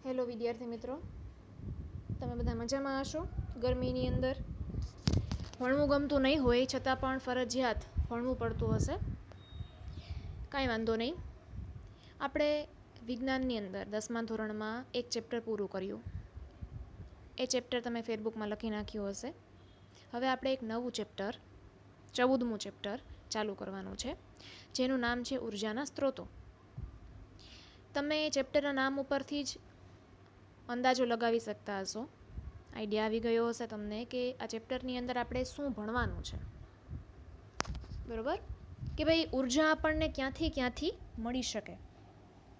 Hello વિદ્યાર્થી મિત્રો, તમે બધા મજામાં હશો? ગરમીની અંદર ભણવું ગમતું નહીં હોય છતાં પણ ફરજિયાત ભણવું પડતું હશે. કાંઈ વાંધો નહીં. આપણે વિજ્ઞાનની અંદર 10મા ધોરણમાં એક ચેપ્ટર પૂરું કર્યું. એ ચેપ્ટર તમે ફેસબુકમાં લખી નાખ્યું હશે. હવે આપણે એક નવું ચેપ્ટર 14મું ચેપ્ટર ચાલુ કરવાનું છે, જેનું નામ છે ઉર્જાના સ્ત્રોતો. તમે ચેપ્ટરના નામ ઉપરથી જ અંદાજો લગાવી શકતા હશો, આઈડિયા આવી ગયો હશે તમને કે આ ચેપ્ટરની અંદર આપણે શું ભણવાનું છે. બરોબર? કે ભાઈ ઉર્જા આપણને ક્યાંથી મળી શકે,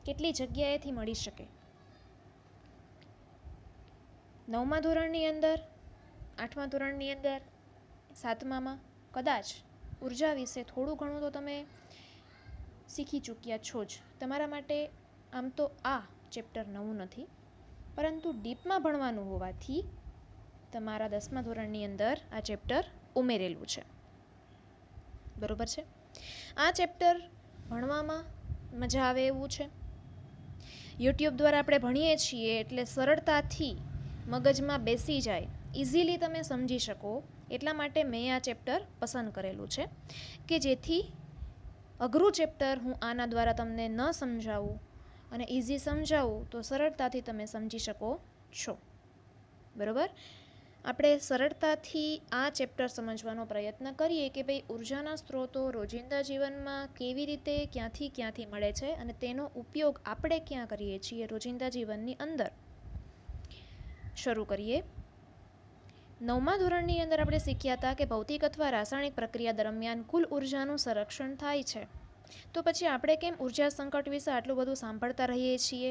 કેટલી જગ્યાએથી મળી શકે. 9મા ધોરણની અંદર, 8મા ધોરણની અંદર, 7મામાં કદાચ ઉર્જા વિશે થોડું ઘણું તો તમે શીખી ચૂક્યા છો જ. તમારા માટે આમ તો આ ચેપ્ટર નવું નથી, પરંતુ ડીપમાં ભણવાનું હોવાથી તમારા 10મા ધોરણની અંદર આ ચેપ્ટર ઉમેરેલું છે. બરોબર છે? આ ચેપ્ટર ભણવામાં મજા આવે એવું છે. યુટ્યુબ દ્વારા આપણે ભણીએ છીએ એટલે સરળતાથી મગજમાં બેસી જાય, ઇઝીલી તમે સમજી શકો, એટલા માટે મેં આ ચેપ્ટર પસંદ કરેલું છે કે જેથી અઘરું ચેપ્ટર હું આના દ્વારા તમને ન સમજાવું અને ઇઝી સમજાવું તો સરળતાથી તમે સમજી શકો છો. બરાબર? આપણે સરળતાથી આ ચેપ્ટર સમજવાનો પ્રયત્ન કરીએ કે ભાઈ ઉર્જાના સ્ત્રોતો રોજિંદા જીવનમાં કેવી રીતે ક્યાંથી મળે છે અને તેનો ઉપયોગ આપણે ક્યાં કરીએ છીએ રોજિંદા જીવનની અંદર. શરૂ કરીએ. 9મા ધોરણની અંદર આપણે શીખ્યા હતા કે ભૌતિક અથવા રાસાયણિક પ્રક્રિયા દરમિયાન કુલ ઉર્જાનું સંરક્ષણ થાય છે. તો પછી આપણે કેમ ઉર્જા સંકટ વિશે આટલું બધું સાંભળતા રહીએ છીએ?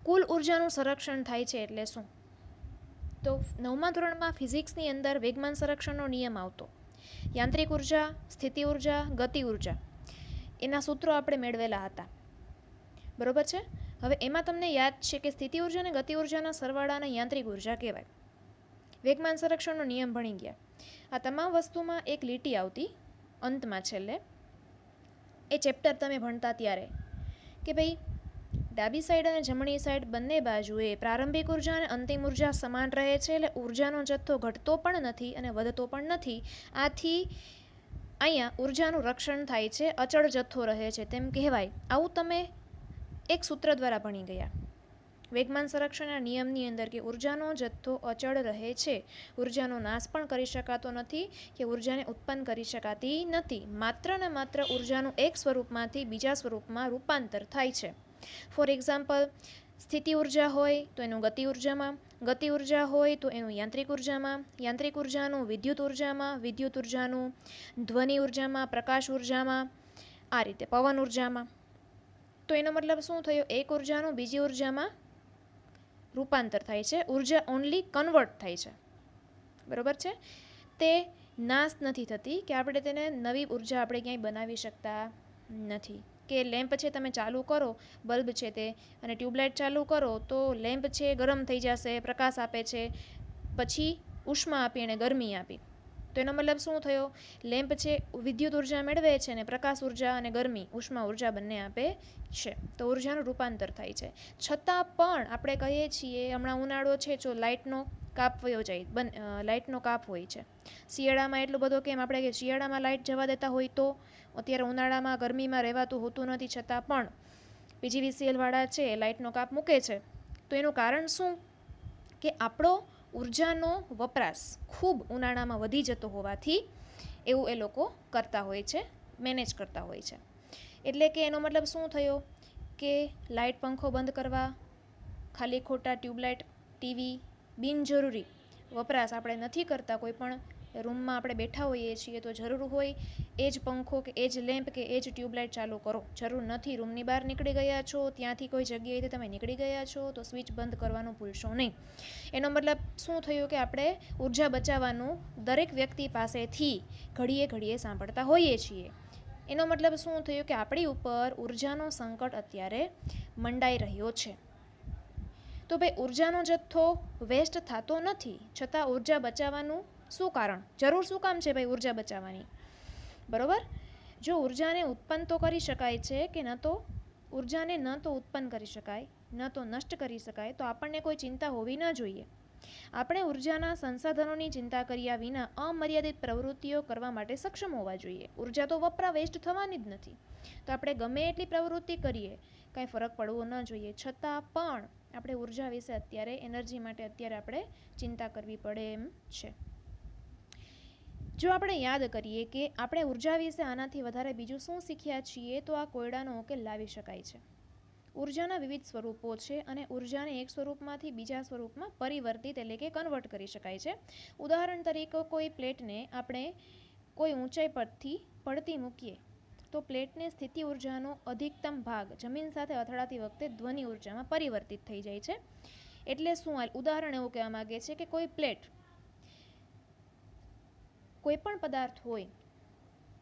કુલ ઉર્જાનું સંરક્ષણ થાય છે એટલે શું? તો 9મા ધોરણમાં ફિઝિક્સની અંદર વેગમાન સંરક્ષણનો નિયમ આવતો. યાંત્રિક ઉર્જા, સ્થિતિ ઉર્જા, ગતિ ઉર્જા, એના સૂત્રો આપણે મેળવેલા હતા. બરોબર છે? હવે એમાં તમને યાદ છે કે સ્થિતિ ઉર્જા અને ગતિ ઉર્જાના સરવાળાને યાંત્રિક ઉર્જા કહેવાય. વેગમાન સંરક્ષણનો નિયમ ભણી ગયા. આ તમામ વસ્તુમાં એક લીટી આવતી અંતમાં છેલ્લે. એ ચેપ્ટર તમે ભણતા ત્યારે કે ભાઈ ડાબી સાઈડ અને જમણી સાઈડ બંને બાજુએ પ્રારંભિક ઉર્જા અને અંતિમ ઉર્જા સમાન રહે છે, એટલે ઉર્જાનો જથ્થો ઘટતો પણ નથી અને વધતો પણ નથી. આથી અહીંયા ઉર્જાનું રક્ષણ થાય છે, અચળ જથ્થો રહે છે તેમ કહેવાય. આવું તમે એક સૂત્ર દ્વારા ભણી ગયા વેગમાન સંરક્ષણના નિયમની અંદર કે ઉર્જાનો જથ્થો અચળ રહે છે, ઉર્જાનો નાશ પણ કરી શકાતો નથી કે ઉર્જાને ઉત્પન્ન કરી શકાતી નથી. માત્ર ને માત્ર ઉર્જાનું એક સ્વરૂપમાંથી બીજા સ્વરૂપમાં રૂપાંતર થાય છે. ફોર એક્ઝામ્પલ, સ્થિતિ ઉર્જા હોય તો એનું ગતિ ઉર્જામાં, ગતિ ઉર્જા હોય તો એનું યાંત્રિક ઉર્જામાં, યાંત્રિક ઉર્જાનું વિદ્યુત ઉર્જામાં, વિદ્યુત ઉર્જાનું ધ્વનિ ઉર્જામાં, પ્રકાશ ઉર્જામાં, આ રીતે પવન ઉર્જામાં. તો એનો મતલબ શું થયો? એક ઉર્જાનું બીજી ઉર્જામાં રૂપાંતર થાય છે, ઉર્જા ઓનલી કન્વર્ટ થાય છે. બરોબર છે? તે નાશ નથી થતી કે આપણે તેને નવી ઉર્જા આપણે ક્યાંય બનાવી શકતા નથી. કે લેમ્પ છે તમે ચાલુ કરો, બલ્બ છે તે, અને ટ્યુબલાઇટ ચાલુ કરો તો લેમ્પ છે ગરમ થઈ જશે, પ્રકાશ આપે છે, પછી ઉષ્મા આપી અને ગરમી આપી. તો એનો મતલબ શું થયો? લેમ્પ છે વિદ્યુત ઉર્જા મેળવે છે અને પ્રકાશ ઉર્જા અને ગરમી ઉષ્મા ઉર્જા બંને આપે છે. તો ઉર્જાનું રૂપાંતર થાય છે. છતાં પણ આપણે કહીએ છીએ હમણાં ઉનાળો છે, જો લાઇટનો કાપ વયો જાય, લાઇટનો કાપ હોય છે. શિયાળામાં એટલો બધો કેમ આપણે કે શિયાળામાં લાઇટ જવા દેતા હોય તો અત્યારે ઉનાળામાં ગરમીમાં રહેવાતું હોતું નથી, છતાં પણ PGVCL વાળા છે લાઇટનો કાપ મૂકે છે. તો એનું કારણ શું? કે આપણો ઉર્જાનો વપરાશ ખૂબ ઉનાળામાં વધી જતો હોવાથી એવું એ લોકો કરતા હોય છે, મેનેજ કરતા હોય છે. એટલે કે એનો મતલબ શું થયો કે લાઇટ પંખો બંધ કરવા, ખાલી ખોટા ટ્યુબલાઇટ, ટીવી, બિનજરૂરી વપરાશ આપણે નથી કરતા. કોઈ પણ રૂમમાં આપણે બેઠા હોઈએ છીએ તો જરૂર હોય એ જ પંખો કે એ જ લેમ્પ કે એ જ ટ્યુબલાઇટ ચાલુ કરો. જરૂર નથી, રૂમની બહાર નીકળી ગયા છો, ત્યાંથી કોઈ જગ્યાએથી તમે નીકળી ગયા છો તો સ્વિચ બંધ કરવાનું ભૂલશો નહીં. એનો મતલબ શું થયું કે આપણે ઉર્જા બચાવવાનું દરેક વ્યક્તિ પાસેથી ઘડીએ સાંભળતા હોઈએ છીએ. એનો મતલબ શું થયું કે આપણી ઉપર ઉર્જાનો સંકટ અત્યારે મંડાઈ રહ્યો છે. તો ભાઈ ઉર્જાનો જથ્થો વેસ્ટ થતો નથી, છતાં ઉર્જા બચાવવાનું શું કારણ? જરૂર શું કામ છે ભાઈ ઉર્જા બચાવવાની? બરોબર? જો ઉર્જાને ઉત્પન્ન તો કરી શકાય છે કે ઉર્જાને ન તો ઉત્પન્ન કરી શકાય ન તો નષ્ટ કરી શકાય, તો આપણને કોઈ ચિંતા હોવી ન જોઈએ. આપણે ઉર્જાના સંસાધનોની ચિંતા કર્યા વિના અમર્યાદિત પ્રવૃત્તિઓ કરવા માટે સક્ષમ હોવા જોઈએ. ઉર્જા તો વપરા વેસ્ટ થવાની જ નથી, તો આપણે ગમે એટલી પ્રવૃત્તિ કરીએ કાંઈ ફરક પડવો ન જોઈએ. છતાં પણ આપણે ઉર્જા વિશે અત્યારે, એનર્જી માટે અત્યારે આપણે ચિંતા કરવી પડે એમ છે. જો આપણે યાદ કરીએ કે આપણે ઉર્જા વિશે આનાથી વધારે બીજું શું શીખ્યા છીએ, તો આ કોયડાનો ઉકેલ લાવી શકાય છે. ઉર્જાના વિવિધ સ્વરૂપો છે અને ઉર્જાને એક સ્વરૂપમાંથી બીજા સ્વરૂપમાં પરિવર્તિત એટલે કે કન્વર્ટ કરી શકાય છે. ઉદાહરણ તરીકે કોઈ પ્લેટને આપણે કોઈ ઊંચાઈ પરથી પડતી મૂકીએ તો પ્લેટની સ્થિતિ ઉર્જાનો અધિકતમ ભાગ જમીન સાથે અથડાતી વખતે ધ્વનિ ઉર્જામાં પરિવર્તિત થઈ જાય છે. એટલે શું? ઉદાહરણ એવું કહેવા માગે છે કે કોઈ પ્લેટ, કોઈ પણ પદાર્થ હોય,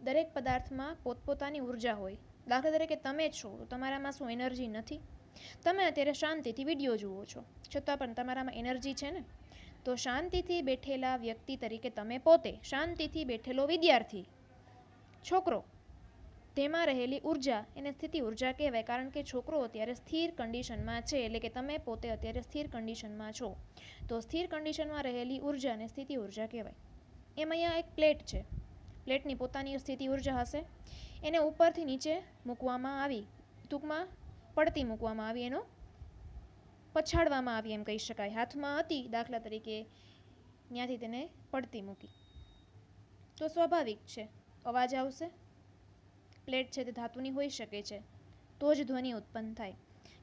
દરેક પદાર્થમાં પોતપોતાની ઉર્જા હોય. દાખલા તરીકે તમે છો તો તમારામાં શું એનર્જી નથી? તમે અત્યારે શાંતિથી વિડીયો જુઓ છો, છતાં પણ તમારામાં એનર્જી છે ને? તો શાંતિથી બેઠેલા વ્યક્તિ તરીકે તમે પોતે, શાંતિથી બેઠેલો વિદ્યાર્થી, છોકરો, તેમાં રહેલી ઉર્જા એને સ્થિતિ ઉર્જા કહેવાય. કારણ કે છોકરો અત્યારે સ્થિર કન્ડિશનમાં છે, એટલે કે તમે પોતે અત્યારે સ્થિર કન્ડિશનમાં છો, તો સ્થિર કન્ડિશનમાં રહેલી ઉર્જાને સ્થિતિ ઉર્જા કહેવાય. એમ અહીંયા એક પ્લેટ છે, પ્લેટની પોતાની સ્થિતિ ઉર્જા હશે, એને ઉપરથી નીચે મૂકવામાં આવી, ટૂંકમાં પડતી મૂકવામાં આવી, એનો પછાડવામાં આવી એમ કહી શકાય. હાથમાં હતી દાખલા તરીકે, ત્યાંથી તેને પડતી મૂકી, તો સ્વાભાવિક છે અવાજ આવશે. પ્લેટ છે તે ધાતુની હોઈ શકે છે, તો જ ધ્વનિ ઉત્પન્ન થાય.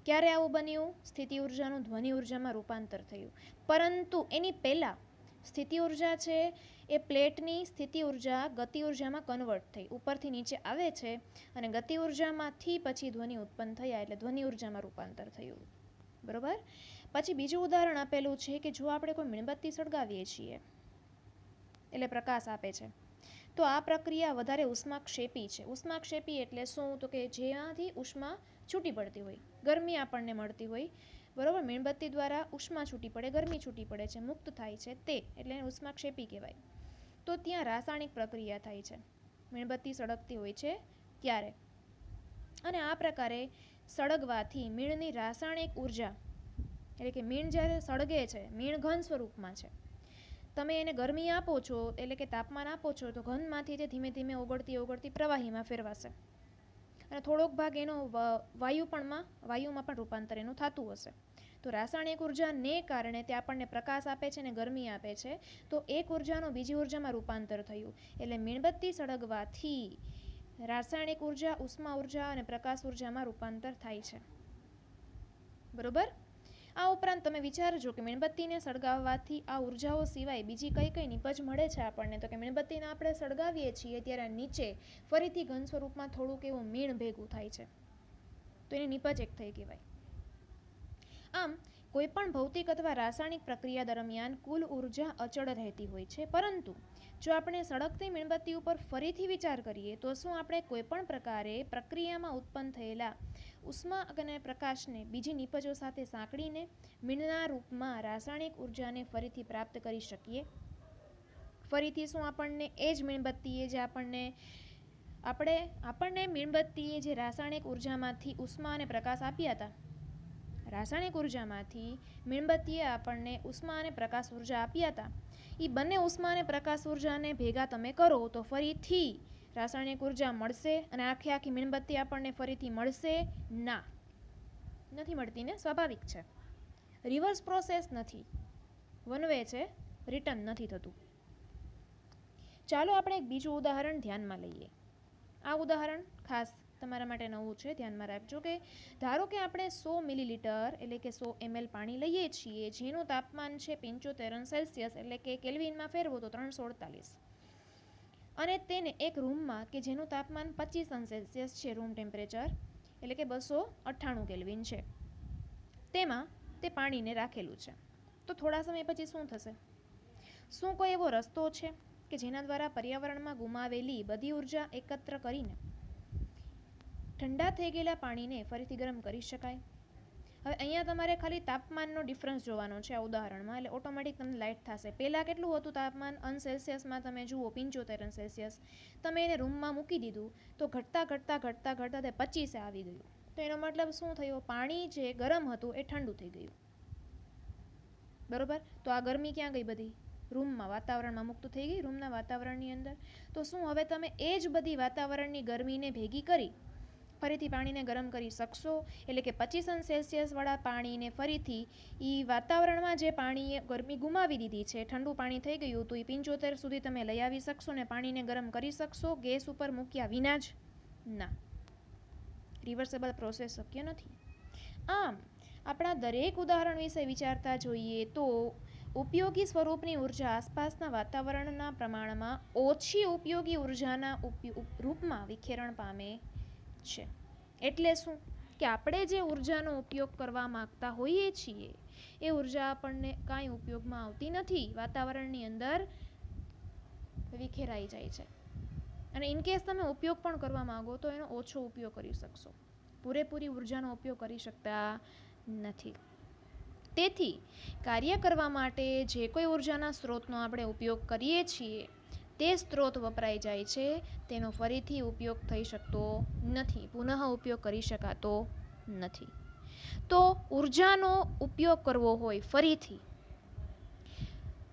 ક્યારે આવું બન્યું? સ્થિતિ ઉર્જાનું ધ્વનિ ઉર્જામાં રૂપાંતર થયું. પરંતુ એની પહેલાં સ્થિતિ ઉર્જા છે એ પ્લેટની સ્થિતિ ઉર્જા ગતિ ઉર્જામાં કન્વર્ટ થઈ, ઉપરથી નીચે આવે છે અને ગતિ ઉર્જામાંથી પછી ધ્વનિ ઉત્પન્ન થયા, એટલે ધ્વનિ ઉર્જામાં રૂપાંતર થયું. બરોબર. પછી બીજું ઉદાહરણ આપેલું છે કે જો આપણે કોઈ મીણબત્તી સળગાવીએ છીએ એટલે પ્રકાશ આપે છે, તો આ પ્રક્રિયા વધારે ઉષ્માક્ષેપી છે. ઉષ્માક્ષેપી એટલે શું? તો કે જેનાથી ઉષ્મા છૂટી પડતી હોય, ગરમી આપણને મળતી હોય. બરોબર. મીણબત્તી દ્વારા ઉષ્મા છૂટી પડે, ગરમી છૂટી પડે છે, મુક્ત થાય છે, તે એટલે ઉષ્માક્ષેપી કહેવાય. તો ત્યાં રાસાયણિક પ્રક્રિયા થાય છે મીણબત્તી સળગતી હોય છે ત્યારે. અને આ પ્રકારે સળગવાથી મીણની રાસાયણિક ઉર્જા, એટલે કે મીણ જ્યારે સળગે છે, મીણ ઘન સ્વરૂપમાં છે, તમે એને ગરમી આપો છો એટલે કે તાપમાન આપો છો, તો ઘનમાંથી તે ધીમે ધીમે ઓગળતી પ્રવાહીમાં ફેરવાશે અને થોડોક ભાગ એનો વાયુમાં પણ રૂપાંતર એનું થતું હશે. તો રાસાયણિક ઉર્જાને કારણે તે આપણને પ્રકાશ આપે છે અને ગરમી આપે છે, તો એક ઉર્જાનું બીજી ઉર્જામાં રૂપાંતર થયું. એટલે મીણબત્તી સળગવાથી રાસાયણિક ઉર્જા, ઉષ્મા ઉર્જા અને પ્રકાશ ઉર્જામાં રૂપાંતર થાય છે. બરોબર. આ ઉપરાંત તમે વિચારજો કે મીણબત્તીને સળગાવવાથી આ ઉર્જાઓ સિવાય બીજી કઈ કઈ નિપજ મળે છે આપણને? તો કે મીણબત્તીને આપણે સળગાવીએ છીએ ત્યારે નીચે ફરીથી ઘન સ્વરૂપમાં થોડુંક એવું મીણ ભેગું થાય છે, તો એની નિપજ એક થઈ કહેવાય. આમ કોઈપણ ભૌતિક અથવા રાસાયણિક પ્રક્રિયા દરમિયાન કુલ ઉર્જા અચળ રહેતી હોય છે. પરંતુ જો આપણે સળગતી મીણબત્તી ઉપર ફરીથી વિચાર કરીએ તો શું આપણે કોઈપણ પ્રકારે પ્રક્રિયામાં ઉત્પન્ન થયેલા ઉષ્મા અને પ્રકાશને બીજી નિપજો સાથે સાંકળીને મીણના રૂપમાં રાસાયણિક ઉર્જાને ફરીથી પ્રાપ્ત કરી શકીએ? ફરીથી શું આપણને એ જ મીણબત્તીએ જે આપણને મીણબત્તીએ જે રાસાયણિક ઉર્જામાંથી ઉષ્મા અને પ્રકાશ આપ્યા હતા, રાસાયણિક ઉર્જામાંથી મીણબત્તીએ આપણને ઉષ્મા અને પ્રકાશ ઉર્જા આપ્યા હતા, એ બંને ઉષ્મા અને પ્રકાશ ઉર્જાને ભેગા તમે કરો તો ફરીથી રાસાયણિક ઉર્જા મળશે અને આખી મીણબત્તી આપણને ફરીથી મળશે? ના, નથી મળતી ને. સ્વાભાવિક છે, રિવર્સ પ્રોસેસ નથી, વન વે છે, રિટર્ન નથી થતું. ચાલો આપણે એક બીજું ઉદાહરણ ધ્યાનમાં લઈએ. આ ઉદાહરણ ખાસ તમારા માટે નવું છે, ધ્યાનમાં રાખજો. કે ધારો કે આપણે 100 મિલીલીટર એટલે કે 100 ml પાણી લઈએ છીએ, જેનું તાપમાન છે 75°C, એટલે કે કેલ્વિનમાં ફેરવો તો 348, અને તેને એક રૂમમાં કે જેનું તાપમાન 25°C છે, રૂમ ટેમ્પરેચર એટલે કે 298 કેલ્વિન છે, તેમાં તે પાણીને રાખેલું છે. તો થોડા સમય પછી શું થશે? શું કોઈ એવો રસ્તો છે કે જેના દ્વારા પર્યાવરણમાં ગુમાવેલી બધી ઉર્જા એકત્ર કરીને ઠંડા થઈ ગયેલા પાણીને ફરીથી ગરમ કરી શકાય? હવે અહીંયા તમારે ખાલી તાપમાનનો ડિફરન્સ જોવાનો છે આ ઉદાહરણમાં, એટલે ઓટોમેટિક તમને લાઇટ થશે. પહેલાં કેટલું હતું તાપમાન? અનસેલ્સિયસમાં તમે જુઓ 75°C, તમે એને રૂમમાં મૂકી દીધું તો ઘટતા તે 25 આવી ગયું. તો એનો મતલબ શું થયો? પાણી જે ગરમ હતું એ ઠંડુ થઈ ગયું. બરોબર? તો આ ગરમી ક્યાં ગઈ? બધી રૂમમાં, વાતાવરણમાં મુક્ત થઈ ગઈ, રૂમના વાતાવરણની અંદર. તો શું હવે તમે એ જ બધી વાતાવરણની ગરમીને ભેગી કરી ફરીથી પાણીને ગરમ કરી શકશો? એટલે કે 25°C વાળા પાણીને ફરીથી એ વાતાવરણમાં જે પાણીએ ગરમી ગુમાવી દીધી છે, ઠંડુ પાણી થઈ ગયું, તો એ 75 સુધી તમે લઈ આવી શકશો ને પાણીને ગરમ કરી શકશો ગેસ ઉપર મૂક્યા વિના જ? ના, રિવર્સેબલ પ્રોસેસ શક્ય નથી. આમ આપણા દરેક ઉદાહરણ વિશે વિચારતા જોઈએ તો ઉપયોગી સ્વરૂપની ઉર્જા આસપાસના વાતાવરણના પ્રમાણમાં ઓછી ઉપયોગી ઉર્જાના રૂપમાં વિખેરણ પામે છે. એટલે શું? કે આપણે જે ઉર્જાનો ઉપયોગ કરવા માંગતા હોઈએ છીએ એ ઉર્જા આપણને કાંઈ ઉપયોગમાં આવતી નથી, વાતાવરણની અંદર વિખેરાઈ જાય છે. અને ઇનકેસ તમે ઉપયોગ પણ કરવા માંગો તો એનો ઓછો ઉપયોગ કરી શકશો, પૂરેપૂરી ઉર્જાનો ઉપયોગ કરી શકતા નથી. તેથી કાર્ય કરવા માટે જે કોઈ ઉર્જાના સ્ત્રોતનો આપણે ઉપયોગ કરીએ છીએ તે સ્ત્રોત વપરાઈ જાય છે, તેનો ફરીથી ઉપયોગ થઈ શકતો નથી, પુનઃ ઉપયોગ કરી શકાતો નથી. તો ઉર્જાનો ઉપયોગ કરવો હોય ફરીથી,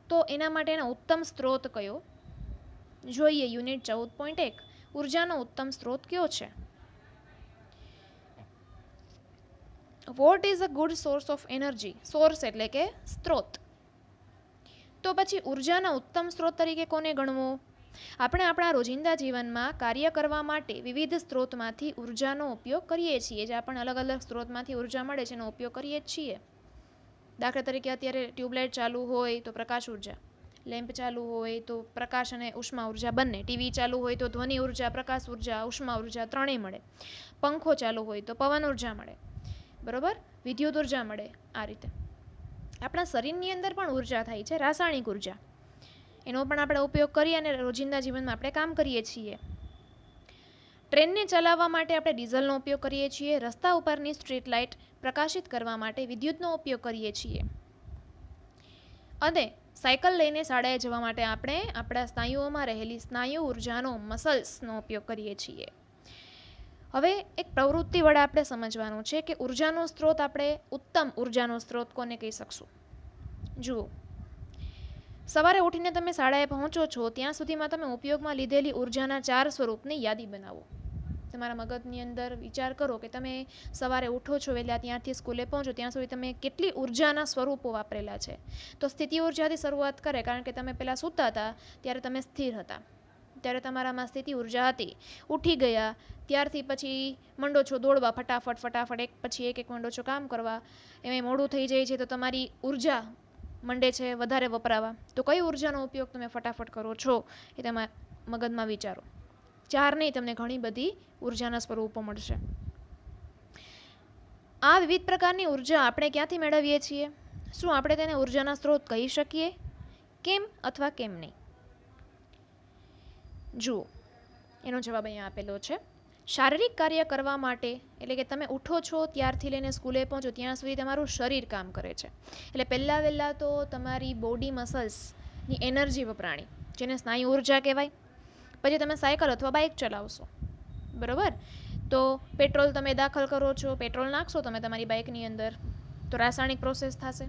તો એના માટેનો ઉત્તમ સ્ત્રોત કયો? જોઈએ યુનિટ 14.1. ઉર્જાનો ઉત્તમ સ્ત્રોત કયો છે? What is a good source of energy? Source એટલે કે સ્ત્રોત. તો પછી ઉર્જાના ઉત્તમ સ્ત્રોત તરીકે કોને ગણવો? આપણે આપણા રોજિંદા જીવનમાં કાર્ય કરવા માટે વિવિધ સ્ત્રોતમાંથી ઉર્જાનો ઉપયોગ કરીએ છીએ. જે આપણને અલગ અલગ સ્ત્રોતમાંથી ઉર્જા મળે છે એનો ઉપયોગ કરીએ જ છીએ. દાખલા તરીકે અત્યારે ટ્યુબલાઇટ ચાલુ હોય તો પ્રકાશ ઉર્જા, લેમ્પ ચાલુ હોય તો પ્રકાશ અને ઉષ્મા ઉર્જા બંને, ટીવી ચાલુ હોય તો ધ્વનિ ઉર્જા, પ્રકાશ ઉર્જા, ઉષ્મા ઉર્જા ત્રણેય મળે, પંખો ચાલુ હોય તો પવન ઉર્જા મળે, બરોબર, વિદ્યુત ઉર્જા મળે. આ રીતે આપણા શરીરની અંદર પણ ઉર્જા થાય છે, રાસાયણિક ઉર્જા, એનો પણ આપણે ઉપયોગ કરીએ અને રોજિંદા જીવનમાં આપણે કામ કરીએ છીએ. ટ્રેનને ચલાવવા માટે આપણે ડીઝલનો ઉપયોગ કરીએ છીએ. રસ્તા ઉપરની સ્ટ્રીટ લાઇટ પ્રકાશિત કરવા માટે વિદ્યુતનો ઉપયોગ કરીએ છીએ. અને સાયકલ લઈને શાળાએ જવા માટે આપણે આપણા સ્નાયુઓમાં રહેલી સ્નાયુ ઉર્જાનો, મસલ્સનો ઉપયોગ કરીએ છીએ. હવે એક પ્રવૃત્તિ વડે આપણે સમજવાનું છે કે ઉર્જાનો સ્ત્રોત, આપણે ઉત્તમ ઉર્જાનો સ્ત્રોત કોને કહી શકશું? જુઓ, સવારે ઉઠીને તમે શાળાએ પહોંચો છો ત્યાં સુધીમાં તમે ઉપયોગમાં લીધેલી ઉર્જાના 4 સ્વરૂપની યાદી બનાવો. તમારા મગજની અંદર વિચાર કરો કે તમે સવારે ઉઠો છો વહેલા, ત્યાંથી સ્કૂલે પહોંચો ત્યાં સુધી તમે કેટલી ઉર્જાના સ્વરૂપો વાપરેલા છે. તો સ્થિતિ ઉર્જાથી શરૂઆત કરે, કારણ કે તમે પહેલાં સૂતા હતા ત્યારે તમે સ્થિર હતા, ત્યારે તમારામાં સ્થિતિ ઉર્જા હતી. ઉઠી ગયા ત્યારથી પછી મંડો છો દોડવા, ફટાફટ એક પછી એક મંડો છો કામ કરવા, એમાં મોડું થઈ જાય છે તો તમારી ઉર્જા મંડે છે વધારે વપરાવા. તો કઈ ઉર્જાનો ઉપયોગ તમે ફટાફટ કરો છો એ તમારા મગજમાં વિચારો. 4 નહીં, તમને ઘણી બધી ઉર્જાના સ્વરૂપો મળશે. આ વિવિધ પ્રકારની ઉર્જા આપણે ક્યાંથી મેળવીએ છીએ? શું આપણે તેને ઉર્જાના સ્ત્રોત કહી શકીએ? કેમ અથવા કેમ નહીં? જુઓ, એનો જવાબ અહીંયા આપેલો છે. શારીરિક કાર્ય કરવા માટે, એટલે કે તમે ઉઠો છો ત્યારથી લઈને સ્કૂલે પહોંચો ત્યાં સુધી તમારું શરીર કામ કરે છે. એટલે પહેલાં તો તમારી બોડી મસલ્સની એનર્જી વપરાણી, જેને સ્નાયુ ઉર્જા કહેવાય. પછી તમે સાયકલ અથવા બાઇક ચલાવશો, બરાબર, તો પેટ્રોલ તમે દાખલ કરો છો, પેટ્રોલ નાખશો તમે તમારી બાઇકની અંદર, તો રાસાયણિક પ્રોસેસ થશે.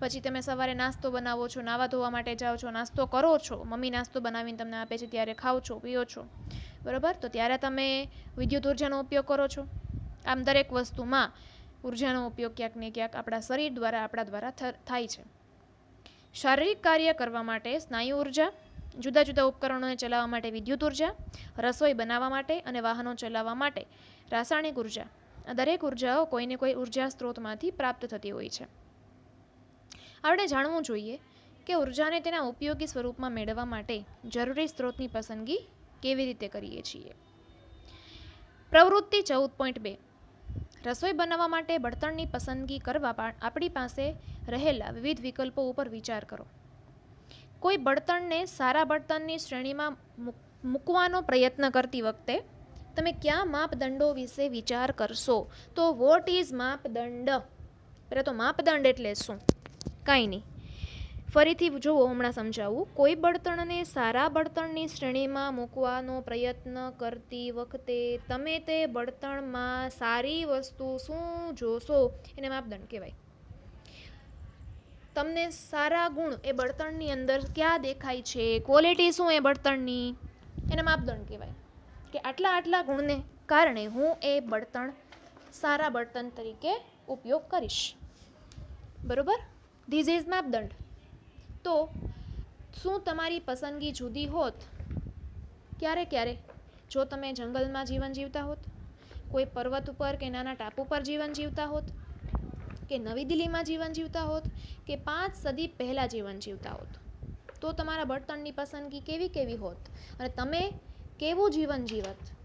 પછી તમે સવારે નાસ્તો બનાવો છો, નાવા ધોવા માટે જાઓ છો, નાસ્તો કરો છો, મમ્મી નાસ્તો બનાવીને તમને આપે છે ત્યારે ખાઓ છો, પીઓ છો, બરાબર, તો ત્યારે તમે વિદ્યુત ઉર્જાનો ઉપયોગ કરો છો. આમ દરેક વસ્તુમાં ઉર્જાનો ઉપયોગ ક્યાંક ને ક્યાંક આપણા શરીર દ્વારા, આપણા દ્વારા થાય છે. શારીરિક કાર્ય કરવા માટે સ્નાયુ ઉર્જા, જુદા જુદા ઉપકરણોને ચલાવવા માટે વિદ્યુત ઉર્જા, રસોઈ બનાવવા માટે અને વાહનો ચલાવવા માટે રાસાયણિક ઉર્જા. આ દરેક ઉર્જાઓ કોઈને કોઈ ઉર્જા સ્ત્રોતમાંથી પ્રાપ્ત થતી હોય છે. આપણે જાણવું જોઈએ કે ઉર્જાને તેના ઉપયોગી સ્વરૂપમાં મેળવવા માટે જરૂરી સ્ત્રોતની પસંદગી કેવી રીતે કરીએ છીએ. પ્રવૃત્તિ 14.2. રસોઈ બનાવવા માટે બળતણની પસંદગી કરવા આપણી પાસે રહેલા વિવિધ વિકલ્પો ઉપર વિચાર કરો. કોઈ બળતણને સારા બળતણની શ્રેણીમાં મૂકવાનો પ્રયત્ન કરતી વખતે તમે કયા માપદંડો વિશે વિચાર કરશો? તો વોટ ઇઝ માપદંડ? પહેલાં તો માપદંડ એટલે શું? કાંઈ નહીં, ફરીથી જુઓ, હમણાં સમજાવું. કોઈ બળતણને સારા બળતણની શ્રેણીમાં મૂકવાનો પ્રયત્ન કરતી વખતે તમે તે બળતણમાં સારી વસ્તુ શું જોશો એને માપદંડ કહેવાય. તમને સારા ગુણ એ બળતણની અંદર ક્યાં દેખાય છે, ક્વોલિટી શું એ બળતણની, એને માપદંડ કહેવાય કે આટલા આટલા ગુણને કારણે હું એ બળતણ સારા બળતણ તરીકે ઉપયોગ કરીશ. બરોબર? ધીસ ઇઝ માપદંડ. તો શું તમારી પસંદગી જુદી હોત ક્યારે ક્યારે જો તમે જંગલમાં જીવન જીવતા હોત, કોઈ પર્વત ઉપર કે નાના ટાપુ પર જીવન જીવતા હોત, કે નવી દિલ્હીમાં જીવન જીવતા હોત, કે 5 સદી પહેલાં જીવન જીવતા હોત, તો તમારા બળતણની પસંદગી કેવી કેવી હોત અને તમે કેવું જીવન જીવત,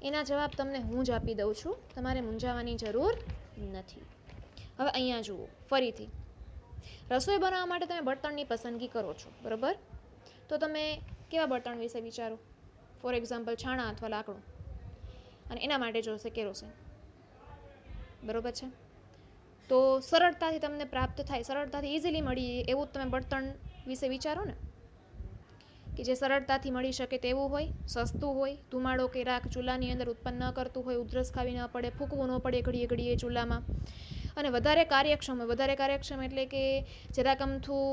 એના જવાબ તમને હું જ આપી દઉં છું. તમારે મૂંઝાવાની જરૂર નથી. હવે અહીંયા જુઓ ફરીથી. રસોઈ બનાવવા માટે તમે બળતણની પસંદગી કરો છો, બરાબર? તો તમે કેવા બળતણ વિશે વિચારો? ફોર એક્ઝામ્પલ છાણા અથવા લાકડું, અને એના માટે જોશે કેરોસીન. બરાબર છે? તો સરળતાથી તમને પ્રાપ્ત થાય, સરળતાથી ઇઝીલી મળી એવું તમે બળતણ વિશે વિચારો ને, કે જે સરળતાથી મળી શકે તેવું હોય, સસ્તું હોય, ધુમાડો કે રાખ ચૂલાની અંદર ઉત્પન્ન ન કરતું હોય, ઉધરસ ખાવી ન પડે, ફૂંકવું ન પડે ઘડીએ ઘડીએ ચૂલામાં, અને વધારે કાર્યક્ષમ હોય. વધારે કાર્યક્ષમ એટલે કે જરાક અમથું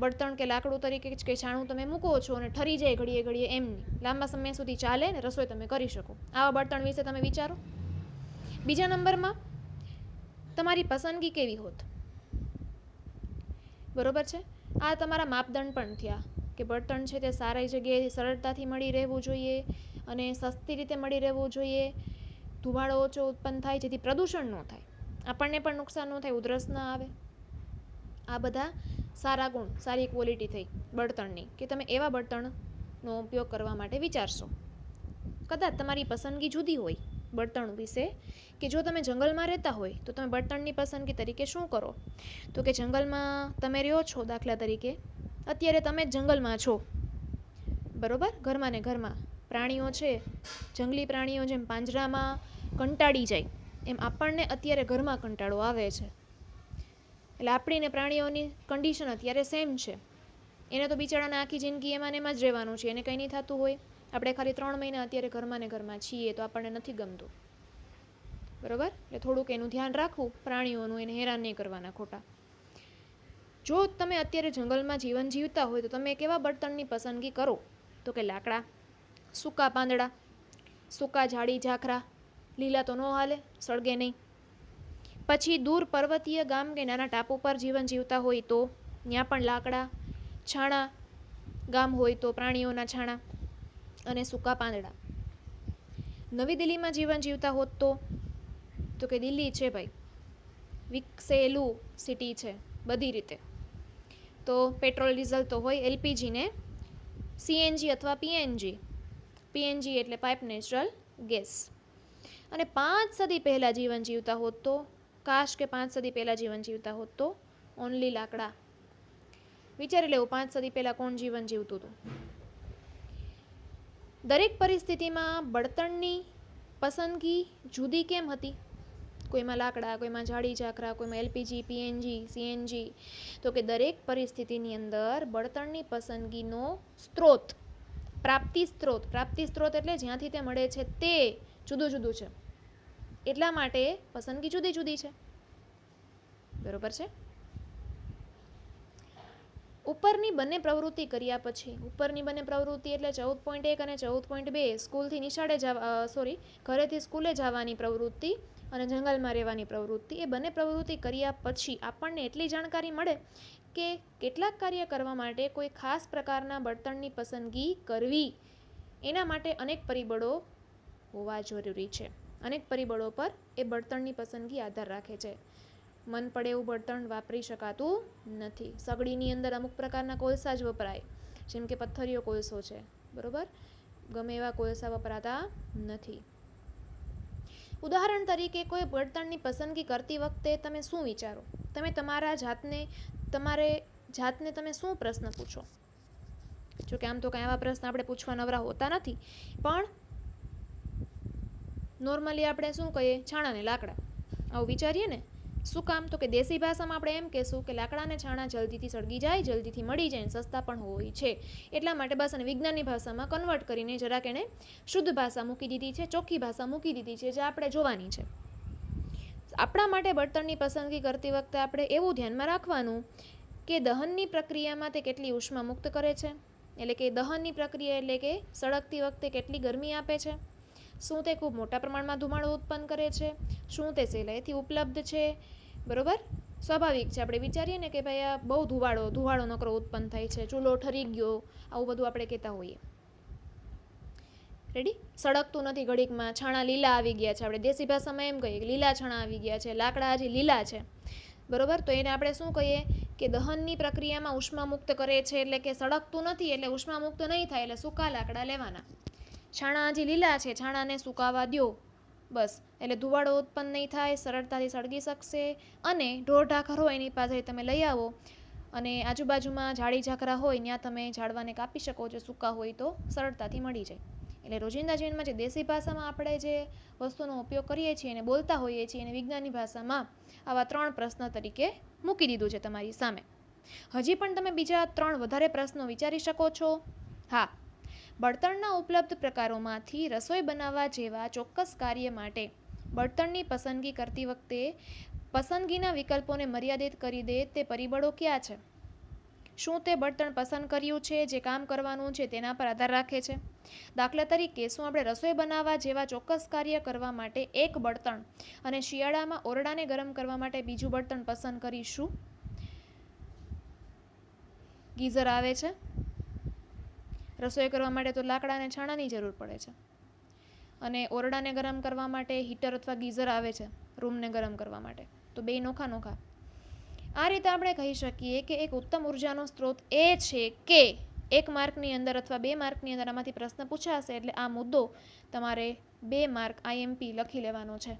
બળતણ કે લાકડું તરીકે કે છાણું તમે મૂકો છો અને ઠરી જાય ઘડીએ ઘડીએ, એમ નહીં, લાંબા સમય સુધી ચાલે ને રસોઈ તમે કરી શકો. આવા બળતણ વિશે તમે વિચારો. બીજા નંબરમાં તમારી પસંદગી કેવી હોત? બરોબર છે? આ તમારા માપદંડ પણ થયા કે બળતણ છે તે સારી જગ્યાએથી સરળતાથી મળી રહેવું જોઈએ અને સસ્તી રીતે મળી રહેવું જોઈએ, ધુમાડો ઓછો ઉત્પન્ન થાય જેથી પ્રદૂષણ ન થાય, આપણને પણ નુકસાન ન થાય, ઉધરસ ન આવે. આ બધા સારા ગુણ, સારી ક્વોલિટી થઈ બળતણની કે તમે એવા બળતણનો ઉપયોગ કરવા માટે વિચારશો. કદાચ તમારી પસંદગી જુદી હોય બળતણ વિશે, કે જો તમે જંગલમાં રહેતા હોય તો તમે બળતણની પસંદગી તરીકે શું કરો? તો કે જંગલમાં તમે રહ્યો છો, દાખલા તરીકે અત્યારે તમે જ જંગલમાં છો, બરોબર? ઘરમાં ને ઘરમાં પ્રાણીઓ છે, જંગલી પ્રાણીઓ જેમ પાંજરામાં કંટાળી જાય એમ આપણને અત્યારે ઘરમાં કંટાળો આવે છે. એટલે આપણી ને પ્રાણીઓની કન્ડિશન અત્યારે સેમ છે. એને તો બિચારાને આખી જિંદગી એમાં ને એમાં જ રહેવાનું છે, એને કંઈ નહીં થતું હોય. આપણે ખાલી 3 મહિના અત્યારે ઘરમાં ને ઘરમાં છીએ તો આપણને નથી ગમતું, બરાબર? એટલે થોડુંક એનું ધ્યાન રાખવું પ્રાણીઓનું, એને હેરાન નહીં કરવાના ખોટા. જો તમે અત્યારે જંગલમાં જીવન જીવતા હોય તો તમે કેવા બળતણની પસંદગી કરો? તો કે લાકડા, સૂકા પાંદડા, સૂકા ઝાડી ઝાખરા, લીલા તો ન હાલે, સળગે નહીં. પછી દૂર પર્વતીય ગામ કે નાના ટાપુ પર જીવન જીવતા હોય તો ત્યાં પણ લાકડા, છાણા, ગામ હોય તો પ્રાણીઓના છાણા અને સૂકા પાંદડા. નવી દિલ્હીમાં જીવન જીવતા હોત તો કે દિલ્હી છે ભાઈ, વિકસેલું સિટી છે બધી રીતે, તો પેટ્રોલ ડીઝલ તો હોય, એલપીજી ને સીએનજી અથવા પીએનજી. પીએનજી એટલે પાઇપ નેચરલ ગેસ. અને 5 સદી પહેલાં જીવન જીવતા હોત તો, કાશ કે 5 સદી પહેલાં જીવન જીવતા હોત તો ઓનલી લાકડા. વિચારી લેવું 5 સદી પહેલાં કોણ જીવન જીવતું હતું. દરેક પરિસ્થિતિમાં બળતણની પસંદગી જુદી કેમ હતી? કોઈમાં લાકડા, કોઈમાં ઝાડી ઝાખરા, કોઈમાં એલપીજી, પીએનજી, સીએનજી. તો કે દરેક પરિસ્થિતિની અંદર બળતણની પસંદગીનો સ્ત્રોત, પ્રાપ્તિ સ્ત્રોત એટલે જ્યાંથી તે મળે છે તે જુદું જુદું છે, એટલા માટે પસંદગી જુદી જુદી છે. બરોબર છે? ઉપરની બંને પ્રવૃત્તિ કર્યા પછી, ઉપરની બંને પ્રવૃત્તિ એટલે 14.1 અને 14.2 સ્કૂલથી નિશાળે ઘરેથી સ્કૂલે જવાની પ્રવૃત્તિ અને જંગલમાં રહેવાની પ્રવૃત્તિ, એ બંને પ્રવૃત્તિ કર્યા પછી આપણને એટલી જાણકારી મળે કે કેટલાક કાર્ય કરવા માટે કોઈ ખાસ પ્રકારના બળતણની પસંદગી કરવી, એના માટે અનેક પરિબળો હોવા જરૂરી છે. અનેક પરિબળો પર એ બળતણની પસંદગી આધાર રાખે છે. મન પડે એવું બળતણ વાપરી શકાતું નથી. સગડીની અંદર અમુક પ્રકારના કોલસા જ વપરાય, જેમ કે પથ્થરિયો કોલસો છે, બરોબર? ગમે એવા કોલસા વપરાતા નથી. ઉદાહરણ તરીકે કોઈ બળતણની પસંદગી કરતી વખતે તમે શું વિચારો? તમે તમારા જાતને તમે શું પ્રશ્ન પૂછો? જો કે આમ તો કાંઈ આવા પ્રશ્ન આપણે પૂછવા નવરા હોતા નથી, પણ નોર્મલી આપણે શું કહીએ? છાણા ને લાકડા, આવું વિચારીએ ને. શું કામ? તો કે દેશી ભાષામાં આપણે એમ કહેશું કે લાકડાને છાણા જલ્દીથી સળગી જાય, જલ્દીથી મળી જાય, સસ્તા પણ હોય છે. એટલા માટે બસ અને વિજ્ઞાનની ભાષામાં કન્વર્ટ કરીને જરાક એને શુદ્ધ ભાષા મૂકી દીધી છે, ચોખ્ખી ભાષા મૂકી દીધી છે, જે આપણે જોવાની છે. આપણા માટે બળતણની પસંદગી કરતી વખતે આપણે એવું ધ્યાનમાં રાખવાનું કે દહનની પ્રક્રિયામાં તે કેટલી ઉષ્મા મુક્ત કરે છે, એટલે કે દહનની પ્રક્રિયા એટલે કે સળગતી વખતે કેટલી ગરમી આપે છે, શું તે ખૂબ મોટા પ્રમાણમાં ધુમાડો ઉત્પન્ન કરે છે, શું તે સહેલાઈથી ઉપલબ્ધ છે. બરોબર? સ્વાભાવિક છે, આપણે વિચારીએ ને કે ભાઈ આ બહુ ધુવાડો નકરો ઉત્પન્ન થાય છે, ચૂલો ઠરી ગયો, આવું બધું આપણે કહેતા હોઈએ. રેડી? સળગતું નથી ઘડીકમાં, છાણા લીલા આવી ગયા છે, આપણે દેશી ભાષામાં એમ કહીએ કે લીલા છાણા આવી ગયા છે, લાકડા હજી લીલા છે. બરોબર? તો એને આપણે શું કહીએ કે દહનની પ્રક્રિયામાં ઉષ્મા મુક્ત કરે છે, એટલે કે સળગતું નથી એટલે ઉષ્મા મુક્ત નહીં થાય, એટલે સૂકા લાકડા લેવાના. છાણા હજી લીલા છે, છાણાને સુકાવા દો, બસ, એટલે ધુવાડો ઉત્પન્ન નહીં થાય, સરળતાથી સળગી શકશે. અને ઢોર ઢાંખર હોય એની પાસે તમે લઈ આવો અને આજુબાજુમાં ઝાડી ઝાકરા હોય ત્યાં તમે ઝાડવાને કાપી શકો છો, સૂકા હોય તો સરળતાથી મળી જાય. એટલે રોજિંદા જીવનમાં જે દેશી ભાષામાં આપણે જે વસ્તુનો ઉપયોગ કરીએ છીએ અને બોલતા હોઈએ છીએ અને વિજ્ઞાનની ભાષામાં આવા 3 પ્રશ્ન તરીકે મૂકી દીધું છે તમારી સામે. હજી પણ તમે બીજા 3 વધારે પ્રશ્નો વિચારી શકો છો. હા, બળતણના ઉપલબ્ધ પ્રકારોમાંથી રસોઈ બનાવવા જેવા ચોક્કસ કાર્ય માટે બળતણની પસંદગી કરતી વખતે પસંદગીના વિકલ્પોને મર્યાદિત કરી દે તે પરિબળો કયા છે? શું તે બળતણ પસંદ કર્યું છે જે કામ કરવાનું છે તેના પર આધાર રાખે છે? દાખલા તરીકે, શું આપણે રસોઈ બનાવવા જેવા ચોક્કસ કાર્ય કરવા માટે એક બળતણ અને શિયાળામાં ઓરડાને ગરમ કરવા માટે બીજું બળતણ પસંદ કરીશું? ગીઝર આવે છે, રસોઈ કરવા માટે તો લાકડા અને છાણાની જરૂર પડે છે, અને ઓરડાને ગરમ કરવા માટે હીટર અથવા ગીઝર આવે છે રૂમને ગરમ કરવા માટે. તો બે નોખા નોખા. આ રીતે આપણે કહી શકીએ કે એક ઉત્તમ ઉર્જાનો સ્ત્રોત એ છે કે 1 માર્કની અંદર અથવા 2 માર્કની અંદર આમાંથી પ્રશ્ન પૂછાશે, એટલે આ મુદ્દો તમારે 2 માર્ક IMP લખી લેવાનો છે.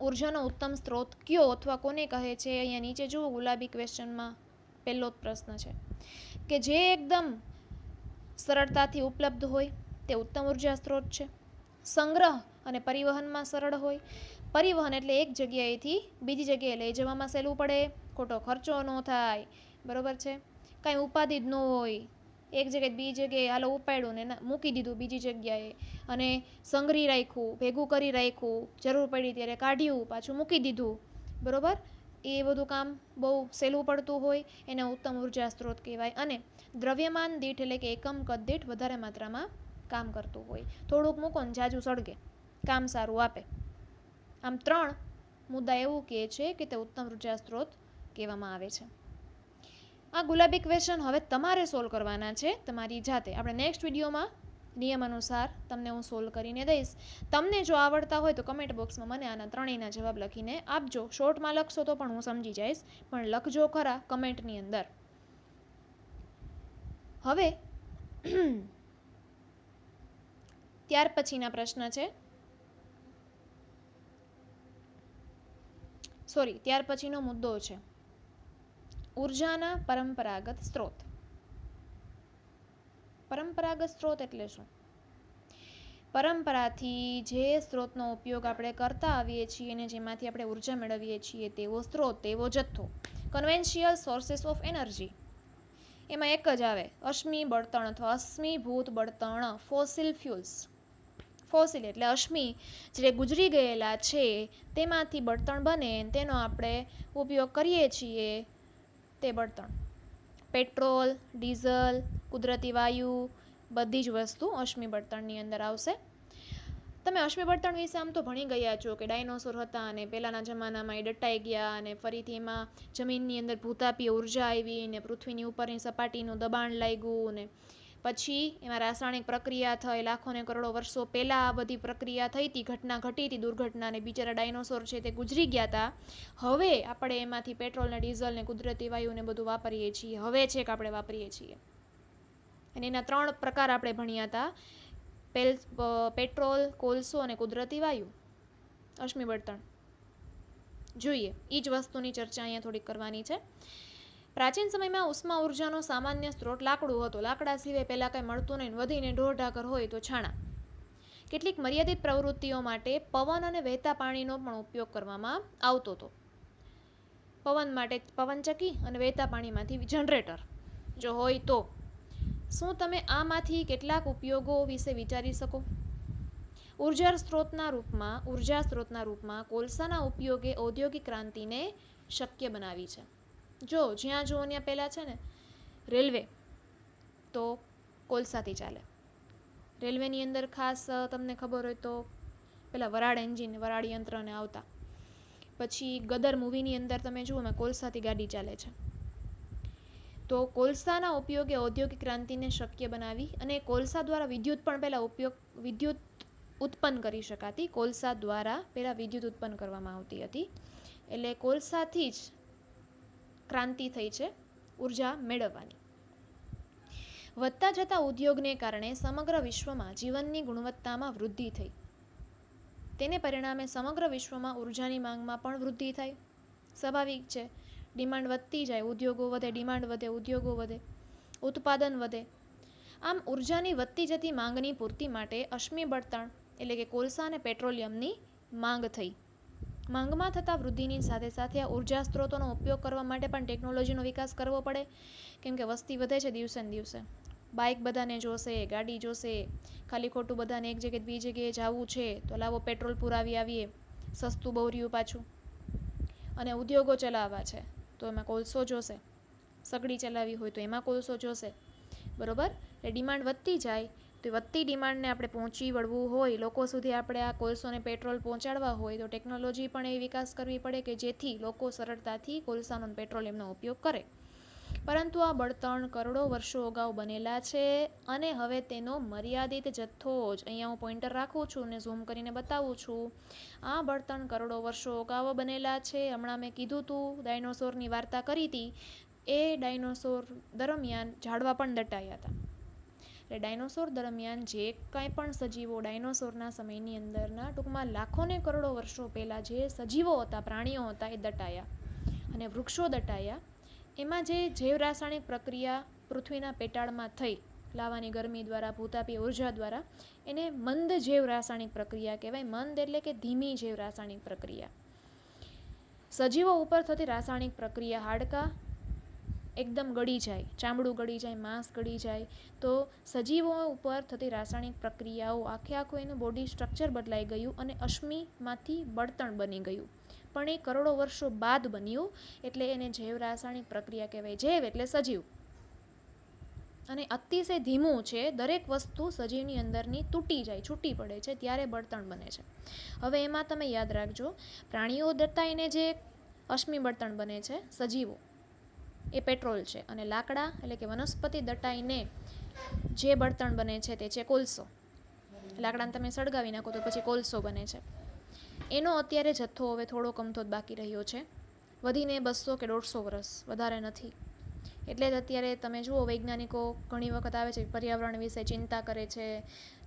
ઉર્જાનો ઉત્તમ સ્ત્રોત કયો અથવા કોને કહે છે? અહીંયા નીચે જુઓ, ગુલાબી ક્વેશ્ચનમાં પહેલો જ પ્રશ્ન છે કે જે એકદમ સરળતાથી ઉપલબ્ધ હોય તે ઉત્તમ ઉર્જા સ્ત્રોત છે. સંગ્રહ અને પરિવહનમાં સરળ હોય. પરિવહન એટલે એક જગ્યાએથી બીજી જગ્યાએ લઈ જવામાં સહેલું પડે, ખોટો ખર્ચો ન થાય. બરોબર છે? કાંઈ ઉપાધિ જ ન હોય, એક જગ્યાએ બીજી જગ્યાએ હાલો ઉપાડ્યું ને મૂકી દીધું બીજી જગ્યાએ, અને સંગ્રહી રાખ્યું, ભેગું કરી રાખ્યું, જરૂર પડી ત્યારે કાઢ્યું, પાછું મૂકી દીધું. બરોબર? એ બધું કામ બહુ સહેલું પડતું હોય, એને ઉત્તમ ઉર્જા સ્ત્રોત કહેવાય. અને દ્રવ્યમાન દીઠ એટલે કે એકમ કદ દીઠ વધારે માત્રામાં કામ કરતું હોય. થોડુંક મૂકો ને જાજુ સળગે, કામ સારું આપે. આમ 3 મુદ્દા એવું કહે છે કે તે ઉત્તમ ઉર્જા સ્ત્રોત કહેવામાં આવે છે. આ ગુલાબી ક્વેશ્ચન હવે તમારે સોલ્વ કરવાના છે તમારી જાતે. આપણે નેક્સ્ટ વિડીયોમાં નિયમ અનુસાર તમને હું સોલ્વ કરીને દઈશ. તમને જો આવડતા હોય તો કમેન્ટ બોક્સમાં મને આના 3યના જવાબ લખીને આપજો. શોર્ટમાં લખશો તો પણ હું સમજી જઈશ, પણ લખજો ખરા કમેન્ટની અંદર. હવે ત્યાર પછીના પ્રશ્ન છે, ત્યાર પછીનો મુદ્દો છે ઉર્જાના પરંપરાગત સ્ત્રોત. પરંપરાગત સ્ત્રોત એટલે શું? પરંપરાથી જે સ્ત્રોતનો ઉપયોગ આપણે કરતા આવીએ છીએ અને જેમાંથી આપણે ઉર્જા મેળવીએ છીએ તેવો સ્ત્રોત, તેવો જથ્થો. કન્વેન્શિયલ સોર્सेस ઓફ એનર્જી. એમાં એક જ આવે, અશ્મિ બળતણ અથવા અશ્મિભૂત બળતણ, ફોસિલ ફ્યુલ્સ. ફોસિલ એટલે અશ્મિ જે ગુજરી ગયેલા છે તેમાંથી બળતણ બને, તેનો આપણે ઉપયોગ કરીએ છીએ તે બળતણ. પેટ્રોલ, ડીઝલ, કુદરતી વાયુ, બધી જ વસ્તુ અશ્મિ બળતણની અંદર આવશે. તમે અશ્મિ બળતણ વિશે આમ તો ભણી ગયા છો કે ડાયનોસોર હતા અને પહેલાંના જમાનામાં એ દટાઈ ગયા અને ફરીથી એમાં જમીનની અંદર ભૂતાપીય ઉર્જા આવી ને પૃથ્વીની ઉપરની સપાટીનું દબાણ લાગ્યું ને પછી એમાં રાસાયણિક પ્રક્રિયા થઈ, લાખો ને કરોડો વર્ષો પહેલાં આ બધી પ્રક્રિયા થઈ હતી, ઘટના ઘટી હતી, દુર્ઘટના, ને બિચારા ડાયનોસોર છે તે ગુજરી ગયા હતા. હવે આપણે એમાંથી પેટ્રોલ ને ડીઝલ ને કુદરતી વાયુ ને બધું વાપરીએ છીએ. હવે છે કે આપણે વાપરીએ છીએ. અને એના 3 પ્રકાર આપણે ભણ્યા હતા, પેટ્રોલ, કોલસો અને કુદરતી વાયુ. અશ્મિ બળતણ જોઈએ, એ જ વસ્તુની ચર્ચા અહીંયા થોડીક કરવાની છે. પ્રાચીન સમયમાં ઉષ્મા ઉર્જાનો સામાન્ય સ્ત્રોત લાકડું હતો. લાકડા સિવાય પહેલાં કંઈ મળતું નહીં, વધીને ઢોર ઢાકર હોય તો છાણા. કેટલીક મર્યાદિત પ્રવૃત્તિઓ માટે પવન અને વહેતા પાણીનો પણ ઉપયોગ કરવામાં આવતો હતો. પવન માટે પવનચક્કી અને વહેતા પાણીમાંથી જનરેટર જો હોય તો શું તમે આમાંથી કેટલાક ઉપયોગો વિશે વિચારી શકો? ઉર્જા સ્ત્રોતના રૂપમાં કોલસાના ઉપયોગે ઔદ્યોગિક ક્રાંતિને શક્ય બનાવી છે. જો જ્યાં જુઓ ત્યાં પહેલાં છે ને રેલવે તો કોલસાથી ચાલે. રેલવેની અંદર ખાસ તમને ખબર હોય તો પેલા વરાળ યંત્રને આવતા. પછી ગદર મૂવીની અંદર તમે જુઓ ને કોલસાથી ગાડી ચાલે છે. તો કોલસાના ઉપયોગે ઔદ્યોગિક ક્રાંતિને શક્ય બનાવી અને કોલસા દ્વારા વિદ્યુત ઉત્પન્ન કરી શકાતી. કોલસા દ્વારા પહેલાં વિદ્યુત ઉત્પન્ન કરવામાં આવતી હતી. એટલે કોલસાથી જ ક્રાંતિ થઈ છે ઉર્જા મેળવવાની. વધતા જતા ઉદ્યોગને કારણે સમગ્ર વિશ્વમાં જીવનની ગુણવત્તામાં વૃદ્ધિ થઈ. તેને પરિણામે સમગ્ર વિશ્વમાં ઉર્જાની માંગમાં પણ વૃદ્ધિ થાય. સ્વાભાવિક છે, ડિમાન્ડ વધતી જાય, ઉદ્યોગો વધે, ડિમાન્ડ વધે, ઉદ્યોગો વધે, ઉત્પાદન વધે. આમ ઉર્જાની વધતી જતી માંગની પૂર્તિ માટે અશ્મિ બળતણ એટલે કે કોલસા અને પેટ્રોલિયમની માંગ થઈ. માંગમાં થતા વૃદ્ધિની સાથે સાથે આ ઉર્જા સ્ત્રોતોનો ઉપયોગ કરવા માટે પણ ટેકનોલોજીનો વિકાસ કરવો પડે. કેમ કે વસ્તી વધે છે દિવસે ને દિવસે. બાઇક બધાને જોશે, ગાડી જોશે, ખાલી ખોટું બધાને એક જગ્યાએ બીજી જગ્યાએ જવું છે તો લાવો પેટ્રોલ પુરાવી આવીએ, સસ્તું બહુ રહ્યું પાછું. અને ઉદ્યોગો ચલાવવા છે તો એમાં કોલસો જોશે, સગડી ચલાવવી હોય તો એમાં કોલસો જોશે. બરાબર? એટલે ડિમાન્ડ વધતી જાય તો વધતી ડિમાન્ડને આપણે પહોંચી વળવું હોય, લોકો સુધી આપણે આ કોલસો અને પેટ્રોલ પહોંચાડવા હોય તો ટેકનોલોજી પણ એ વિકાસ કરવી પડે કે જેથી લોકો સરળતાથી કોલસાનો અને પેટ્રોલિયમનો ઉપયોગ કરે. પરંતુ આ બળતણ કરોડો વર્ષો અગાઉ બનેલા છે અને હવે તેનો મર્યાદિત જથ્થો જ, અહીંયા હું પોઈન્ટર રાખું છું અને ઝૂમ કરીને બતાવું છું. આ બળતણ કરોડો વર્ષો અગાઉ બનેલા છે. હમણાં મેં કીધું હતું, ડાયનોસોરની વાર્તા કરી હતી. એ ડાયનોસોર દરમિયાન ઝાડવા પણ દટાયા હતા. એટલે ડાયનોસોર દરમિયાન જે કાંઈ પણ સજીવો ડાયનોસોરના સમયની અંદરના ટૂંકમાં લાખોને કરોડો વર્ષો પહેલાં જે સજીવો હતા, પ્રાણીઓ હતા એ દટાયા અને વૃક્ષો દટાયા. એમાં જે જૈવ રાસાયણિક પ્રક્રિયા પૃથ્વીના પેટાળમાં થઈ લાવાની ગરમી દ્વારા, ભૂતાપીય ઉર્જા દ્વારા, એને મંદ જૈવ રાસાયણિક પ્રક્રિયા કહેવાય. મંદ એટલે કે ધીમી જૈવ રાસાયણિક પ્રક્રિયા. સજીવો ઉપર થતી રાસાયણિક પ્રક્રિયા, હાડકાં એકદમ ગળી જાય, ચામડું ગળી જાય, માંસ ગળી જાય. તો સજીવો ઉપર થતી રાસાયણિક પ્રક્રિયાઓ આખું એનું બોડી સ્ટ્રક્ચર બદલાઈ ગયું અને અશ્મિમાંથી બળતણ બની ગયું. પણ એ કરોડો વર્ષો બાદ બન્યું એટલે એને જૈવ રાસાયણિક પ્રક્રિયા કહેવાય. જૈવ એટલે સજીવ અને અતિશય ધીમું છે. દરેક વસ્તુ સજીવની અંદરની તૂટી જાય, છૂટી પડે છે ત્યારે બળતણ બને છે. હવે એમાં તમે યાદ રાખજો, પ્રાણીઓ દટાઈને જે અશ્મિ બળતણ બને છે, સજીવો એ પેટ્રોલ છે અને લાકડા એટલે કે વનસ્પતિ દટાઈને જે બળતણ બને છે તે છે કોલસો. લાકડાને તમે સળગાવી નાખો તો પછી કોલસો બને છે. એનો અત્યારે જથ્થો હવે થોડો કમથોત બાકી રહ્યો છે, વધીને 200 કે 150 વર્ષ, વધારે નથી. એટલે જ અત્યારે તમે જુઓ વૈજ્ઞાનિકો ઘણી વખત આવે છે, પર્યાવરણ વિશે ચિંતા કરે છે.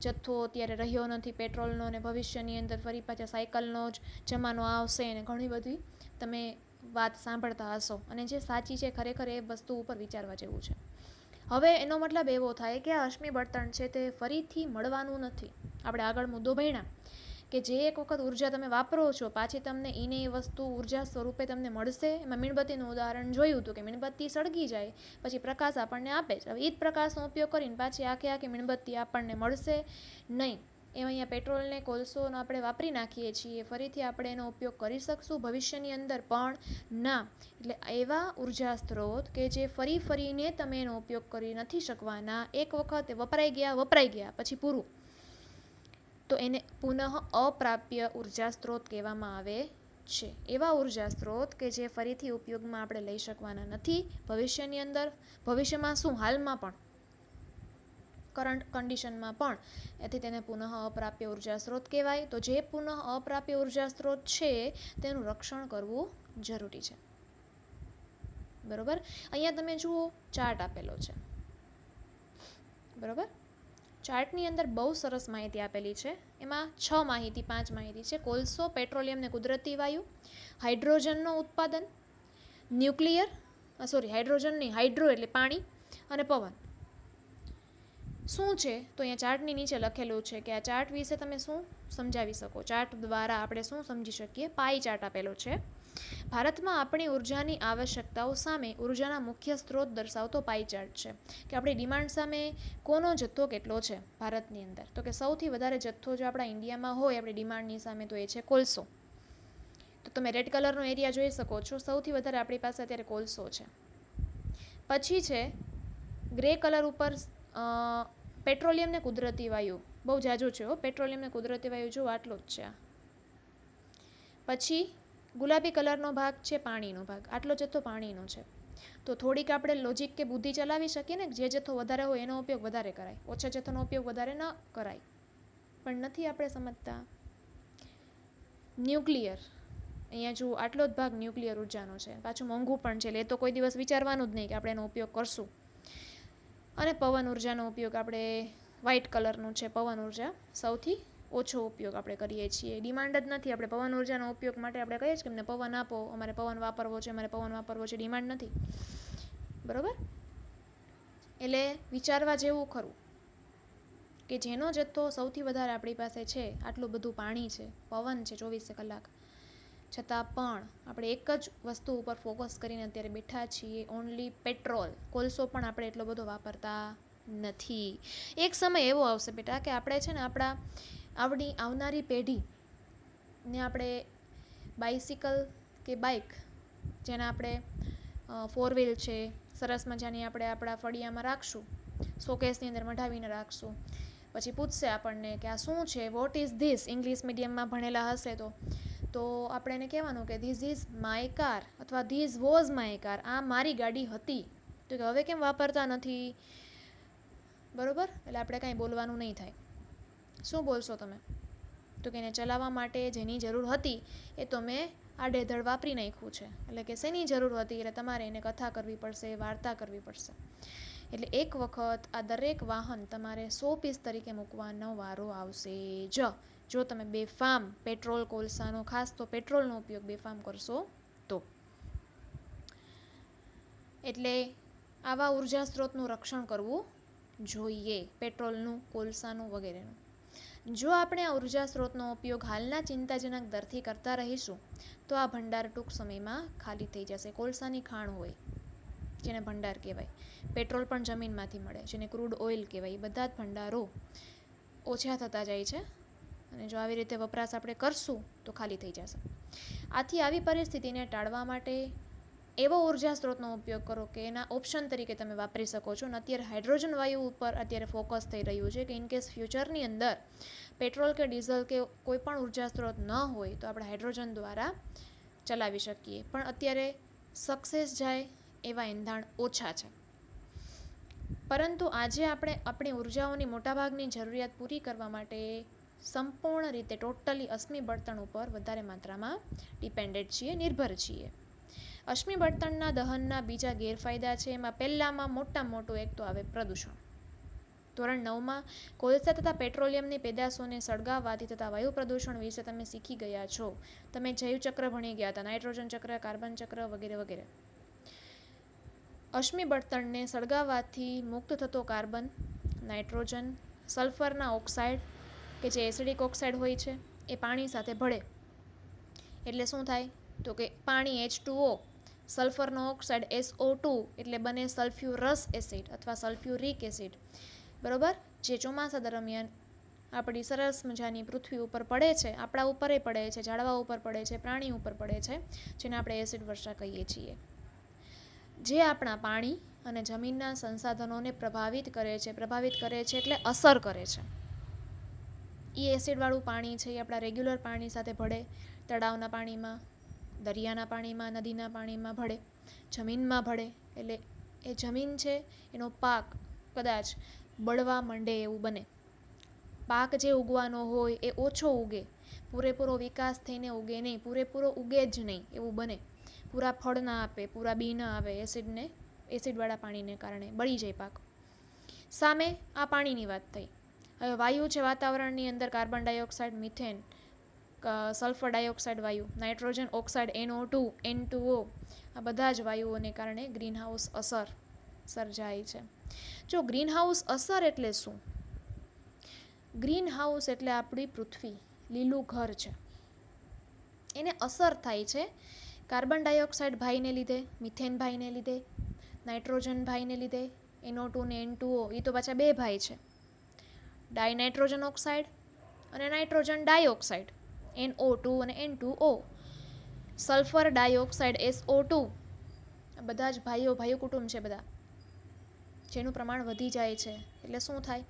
જથ્થો અત્યારે રહ્યો નથી પેટ્રોલનો અને ભવિષ્યની અંદર ફરી પાછા સાયકલનો જ જમાનો આવશે અને ઘણી બધી તમે વાત સાંભળતા હશો. અને જે સાચી છે ખરેખર એ વસ્તુ ઉપર વિચારવા જેવું છે. હવે એનો મતલબ એવો થાય કે આ અશ્મિ બળતણ છે તે ફરીથી મળવાનું નથી. આપણે આગળ મુદ્દો ભણ્યા કે જે એક વખત ઉર્જા તમે વાપરો છો પાછી તમને એને એ વસ્તુ ઉર્જા સ્વરૂપે તમને મળશે. એમાં મીણબત્તીનું ઉદાહરણ જોયું હતું કે મીણબત્તી સળગી જાય પછી પ્રકાશ આપણને આપે છે. હવે એ જ પ્રકાશનો ઉપયોગ કરીને પાછી આખી મીણબત્તી આપણને મળશે નહીં. એમાં અહીંયા પેટ્રોલને કોલસોનો આપણે વાપરી નાખીએ છીએ, ફરીથી આપણે એનો ઉપયોગ કરી શકશું ભવિષ્યની અંદર પણ ના. એટલે એવા ઉર્જા સ્ત્રોત કે જે ફરીને તમે એનો ઉપયોગ કરી નથી શકવાના, એક વખત વપરાઈ ગયા પછી પૂરું, તો એને પુનઃ અપ્રાપ્ય ઉર્જા સ્ત્રોત કહેવામાં આવે છે. એવા ઉર્જા સ્ત્રોત કે જે ફરીથી ઉપયોગમાં આપણે લઈ શકવાના નથી ભવિષ્યની અંદર, ભવિષ્યમાં શું હાલમાં પણ, કરંટ કન્ડિશનમાં પણ, એથી તેને પુનઃ અપ્રાપ્ય ઉર્જા સ્ત્રોત કહેવાય. તો જે પુનઃ અપ્રાપ્ય ઉર્જા સ્ત્રોત છે તેનું રક્ષણ કરવું જરૂરી છે. બરોબર? અહીંયા તમે જુઓ ચાર્ટ આપેલો છે. બરોબર? ચાર્ટની અંદર બહુ સરસ માહિતી આપેલી છે. એમાં 5 માહિતી છે. કોલસો, પેટ્રોલિયમ ને કુદરતી વાયુ, હાઇડ્રોજનનો ઉત્પાદન, હાઇડ્રો એટલે પાણી અને પવન. શું છે તો અહીંયા ચાર્ટની નીચે લખેલું છે કે આ ચાર્ટ વિશે તમે શું સમજાવી શકો, ચાર્ટ દ્વારા આપણે શું સમજી શકીએ. પાઈ ચાર્ટ આપેલો છે. ભારતમાં આપણી ઉર્જાની આવશ્યકતાઓ સામે ઉર્જાના મુખ્ય સ્ત્રોત દર્શાવતો પાઈ ચાર્ટ છે કે આપણી ડિમાન્ડ સામે કોનો જથ્થો કેટલો છે ભારતની અંદર. તો કે સૌથી વધારે જથ્થો જો આપણા ઇન્ડિયામાં હોય આપણી ડિમાન્ડની સામે તો એ છે કોલસો. તો તમે રેડ કલરનો એરિયા જોઈ શકો છો, સૌથી વધારે આપણી પાસે અત્યારે કોલસો છે. પછી છે ગ્રે કલર ઉપર પેટ્રોલિયમ ને કુદરતી વાયુ, બહુ જાજુ છે પેટ્રોલિયમ ને કુદરતી વાયુ જો આટલો જ છે આ. પછી ગુલાબી કલરનો ભાગ છે પાણીનો ભાગ, આટલો જથ્થો પાણીનો છે. તો થોડીક આપણે લોજિક કે બુદ્ધિ ચલાવી શકીએ ને, જે જથ્થો વધારે હોય એનો ઉપયોગ વધારે કરાય, ઓછા જથ્થોનો ઉપયોગ વધારે ન કરાય, પણ નથી આપણે સમજતા. ન્યુક્લિયર, અહીંયા જો આટલો જ ભાગ ન્યુક્લિયર ઉર્જાનો છે, પાછું મોંઘું પણ છે, એટલે એ તો કોઈ દિવસ વિચારવાનું જ નહીં કે આપણે એનો ઉપયોગ કરશું. અને પવન ઉર્જાનો ઉપયોગ આપણે વ્હાઇટ કલરનું છે પવન ઉર્જા, સૌથી ઓછો ઉપયોગ આપણે કરીએ છીએ. ડિમાન્ડ જ નથી, આપણે પવન ઉર્જાનો ઉપયોગ માટે આપણે કહીએ છીએ કે અમને પવન આપો, અમારે પવન વાપરવો છે, અમારે પવન વાપરવો છે, ડિમાન્ડ નથી, બરાબર. એટલે વિચારવા જેવું ખરું કે જેનો જથ્થો સૌથી વધારે આપણી પાસે છે, આટલું બધું પાણી છે, પવન છે 24 કલાક, છતાં પણ આપણે એક જ વસ્તુ ઉપર ફોકસ કરીને અત્યારે બેઠા છીએ, ઓનલી પેટ્રોલ. કોલસો પણ આપણે એટલો બધો વાપરતા નથી. એક સમય એવો આવશે બેટા કે આપણે છે ને આપણી આવનારી પેઢીને આપણે બાઇસિકલ કે બાઇક, જેને આપણે 4 વ્હીલ છે, સરસ મજાની આપણે આપણા ફળિયામાં રાખશું, શોકેસની અંદર મઢાવીને રાખશું. પછી પૂછશે આપણને કે આ શું છે, વોટ ઇઝ ધીસ, ઇંગ્લિશ મીડિયમમાં ભણેલા હશે તો આપણે એને કહેવાનું કે ધીસ ઇઝ માય કાર, અથવા ધીસ વોઝ માય કાર, આ મારી ગાડી હતી. તો કે હવે કેમ વાપરતા નથી, બરાબર. એટલે આપણે કાંઈ બોલવાનું નહીં થાય. શું બોલશો તમે? તો કે એને ચલાવવા માટે જેની જરૂર હતી એ તો મેં આડેધડ વાપરી નાખ્યું છે. એટલે કે શેની જરૂર હતી, એટલે તમારે એને કથા કરવી પડશે, વાર્તા કરવી પડશે. એટલે એક વખત આ દરેક વાહન તમારે 100 પીસ તરીકે મૂકવાનો વારો આવશે જ, જો તમે બેફામ પેટ્રોલ કોલસાનો, ખાસ તો પેટ્રોલનો ઉપયોગ બેફામ કરશો તો. એટલે આવા ઉર્જા સ્ત્રોતનું રક્ષણ કરવું જોઈએ, પેટ્રોલનું, કોલસાનું વગેરેનું. જો આપણે આ ઉર્જા સ્ત્રોતનો ઉપયોગ હાલના ચિંતાજનક દરથી કરતા રહીશું તો આ ભંડાર ટૂંક સમયમાં ખાલી થઈ જશે. કોલસાની ખાણ હોય જેને ભંડાર કહેવાય, પેટ્રોલ પણ જમીનમાંથી મળે જેને ક્રૂડ ઓઇલ કહેવાય, એ બધા જ ભંડારો ઓછા થતા જાય છે. અને જો આવી રીતે વપરાશ આપણે કરશું તો ખાલી થઈ જશે. આથી આવી પરિસ્થિતિને ટાળવા માટે એવો ઉર્જા સ્ત્રોતનો ઉપયોગ કરો કે એના ઓપ્શન તરીકે તમે વાપરી શકો છો. અને અત્યારે હાઇડ્રોજન વાયુ ઉપર અત્યારે ફોકસ થઈ રહ્યું છે કે ઇનકેસ ફ્યુચરની અંદર પેટ્રોલ કે ડીઝલ કે કોઈ પણ ઉર્જા સ્ત્રોત ન હોય તો આપણે હાઇડ્રોજન દ્વારા ચલાવી શકીએ, પણ અત્યારે સક્સેસ જાય એવા એંધાણ ઓછા છે. પરંતુ આજે આપણે આપણી ઉર્જાઓની મોટાભાગની જરૂરિયાત પૂરી કરવા માટે સંપૂર્ણ રીતે ટોટલી અશ્મિ બળતણ ઉપર વધારે માત્રામાં ડિપેન્ડેન્ટ છીએ, નિર્ભર છીએ. અશ્મિ બળતણના દહનના બીજા ગેરફાયદા છે, એમાં પહેલામાં મોટું એક તો આવે પ્રદૂષણ. ધોરણ 9માં કોલસા તથા પેટ્રોલિયમની પેદાશોને સળગાવવાથી તથા વાયુ પ્રદૂષણ વિશે તમે શીખી ગયા છો. તમે જૈવચક્ર ભણી ગયા હતા, નાઇટ્રોજન ચક્ર, કાર્બન ચક્ર વગેરે વગેરે. અશ્મિ બળતણને સળગાવવાથી મુક્ત થતો કાર્બન, નાઇટ્રોજન, સલ્ફરના ઓક્સાઇડ કે જે એસિડિક ઓક્સાઇડ હોય છે એ પાણી સાથે ભળે. એટલે શું થાય તો કે પાણી H2O, સલ્ફરનો ઓક્સાઇડ SO2, એટલે બને સલ્ફ્યુરસ એસિડ અથવા સલ્ફ્યુરિક એસિડ, બરાબર. જે ચોમાસા દરમિયાન આપણી સરસ મજાની પૃથ્વી ઉપર પડે છે, આપણા ઉપર પડે છે, ઝાડવા ઉપર પડે છે, પ્રાણી ઉપર પડે છે, જેને આપણે એસિડ વર્ષા કહીએ છીએ. જે આપણા પાણી અને જમીનના સંસાધનોને પ્રભાવિત કરે છે એટલે અસર કરે છે. એ એસિડવાળું પાણી છે એ આપણા રેગ્યુલર પાણી સાથે ભળે, તળાવના પાણીમાં, દરિયાના પાણીમાં, નદીના પાણીમાં ભળે, જમીનમાં ભળે. એટલે એ જમીન છે એનો પાક કદાચ બળવા માંડે એવું બને. પાક જે ઉગવાનો હોય એ ઓછો ઉગે, પૂરેપૂરો વિકાસ થઈને ઉગે નહીં, પૂરેપૂરો ઉગે જ નહીં એવું બને, પૂરા ફળ ના આપે, પૂરા બી ના આવે, એસિડવાળા પાણીને કારણે બળી જાય પાક. સામે આ પાણીની વાત થઈ. હવે વાયુ છે વાતાવરણની અંદર, carbon dioxide, methane, sulphur dioxide વાયુ, નાઇટ્રોજન ઓક્સાઇડ NO2, N2O, આ બધા જ વાયુઓને કારણે ગ્રીનહાઉસ અસર સર્જાય છે. જો ગ્રીનહાઉસ અસર એટલે શું? ગ્રીનહાઉસ એટલે આપણી પૃથ્વી, લીલું ઘર છે, એને અસર થાય છે કાર્બન ડાયોક્સાઇડ ભાઈને લીધે, મિથેન ભાઈને લીધે, નાઇટ્રોજન ભાઈને લીધે, NO2 ને N2O એ તો પાછા બે ભાઈ છે. ડાયનાઇટ્રોજન ઓક્સાઇડ અને નાઇટ્રોજન ડાયોક્સાઇડ NO2 અને N2O, સલ્ફર ડાયોક્સાઇડ SO2, બધા જ ભાઈઓ કુટુંબ છે બધા, જેનું પ્રમાણ વધી જાય છે એટલે શું થાય?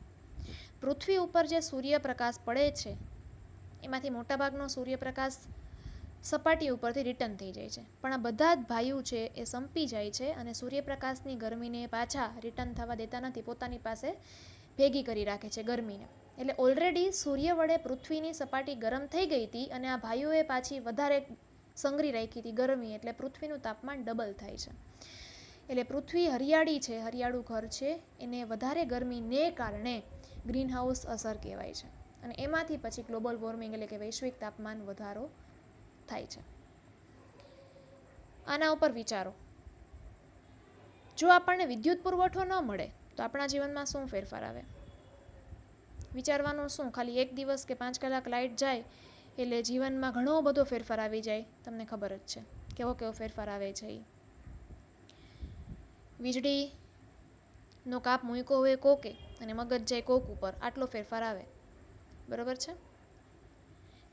પૃથ્વી ઉપર જે સૂર્યપ્રકાશ પડે છે એમાંથી મોટાભાગનો સૂર્યપ્રકાશ સપાટી ઉપરથી રિટર્ન થઈ જાય છે, પણ આ બધા જ ભાઈઓ છે એ સંપી જાય છે અને સૂર્યપ્રકાશની ગરમીને પાછા રિટર્ન થવા દેતા નથી, પોતાની પાસે ભેગી કરી રાખે છે ગરમીને. એટલે ઓલરેડી સૂર્ય વડે પૃથ્વીની સપાટી ગરમ થઈ ગઈ હતી અને આ ભાઈઓએ પાછી વધારે સંગ્રહી રાખી હતી ગરમી, એટલે પૃથ્વીનું તાપમાન ડબલ થાય છે. એટલે પૃથ્વી હરિયાળી છે, હરિયાળું ઘર છે, એને વધારે ગરમીને કારણે ગ્રીન હાઉસ અસર કહેવાય છે અને એમાંથી પછી ગ્લોબલ વોર્મિંગ એટલે કે વૈશ્વિક તાપમાન વધારો થાય છે. આના ઉપર વિચારો. જો આપણને વિદ્યુત પુરવઠો ન મળે તો આપણા જીવનમાં શું ફેરફાર આવે? વિચારવાનું શું, ખાલી એક દિવસ કે 5 કલાક લાઇટ જાય એટલે જીવનમાં ઘણો બધો ફેરફાર આવી જાય, તમને ખબર જ છે કેવો ફેરફાર આવે છે. વીજળીનો કાપ મૂક્યો હોય કોકે અને મગજ જાય કોક ઉપર, આટલો ફેરફાર આવે, બરાબર છે.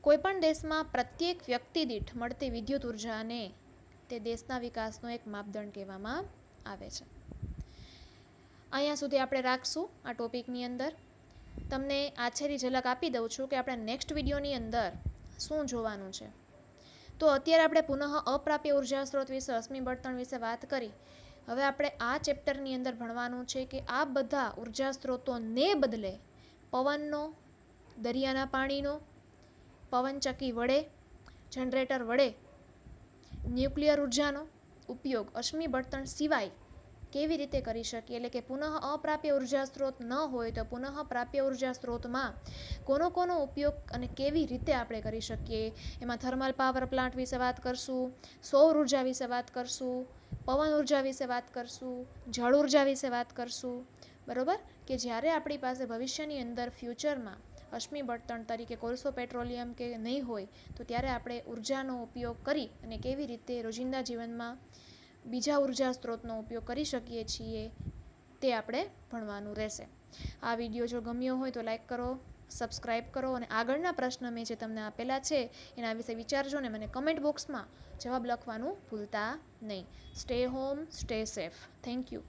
કોઈપણ દેશમાં પ્રત્યેક વ્યક્તિ દીઠ મળતી વિદ્યુત ઉર્જાને તે દેશના વિકાસનો એક માપદંડ કહેવામાં આવે છે. અહીંયા સુધી આપણે રાખશું આ ટોપિકની અંદર. તમને આછેરી ઝલક આપી દઉં છું કે આપણે નેક્સ્ટ વિડીયોની અંદર શું જોવાનું છે. તો અત્યારે આપણે પુનઃ અપ્રાપ્ય ઉર્જા સ્ત્રોત વિશે, અશ્મિ બળતણ વિશે વાત કરી. હવે આપણે આ ચેપ્ટરની અંદર ભણવાનું છે કે આ બધા ઉર્જા સ્ત્રોતોને બદલે પવનનો, દરિયાના પાણીનો, પવનચક્કી વડે, જનરેટર વડે, ન્યુક્લિયર ઉર્જાનો ઉપયોગ અશ્મિ બળતણ સિવાય કેવી રીતે કરી શકીએ. એટલે કે પુનઃ અપ્રાપ્ય ઉર્જા સ્ત્રોત ન હોય તો પુનઃ પ્રાપ્ય ઉર્જા સ્ત્રોતમાં કોનો ઉપયોગ અને કેવી રીતે આપણે કરી શકીએ. એમાં થર્મલ પાવર પ્લાન્ટ વિશે વાત કરશું, સૌર ઉર્જા વિશે વાત કરશું, પવન ઉર્જા વિશે વાત કરશું, જળ ઉર્જા વિશે વાત કરશું, બરાબર. કે જ્યારે આપણી પાસે ભવિષ્યની અંદર ફ્યુચરમાં અશ્મિ બળતણ તરીકે કોલસો, પેટ્રોલિયમ કે નહીં હોય તો ત્યારે આપણે ઉર્જાનો ઉપયોગ કરી અને કેવી રીતે રોજિંદા જીવનમાં બીજા ઉર્જા સ્ત્રોતનો ઉપયોગ કરી શકીએ છીએ તે આપણે ભણવાનું રહેશે. આ વિડીયો જો ગમ્યો હોય તો લાઈક કરો, સબસ્ક્રાઈબ કરો અને આગળના પ્રશ્ન મેં જે તમને આપેલા છે એના વિશે વિચારજો ને મને કમેન્ટ બોક્સમાં જવાબ લખવાનું ભૂલતા નહીં. Stay home, stay safe. Thank you.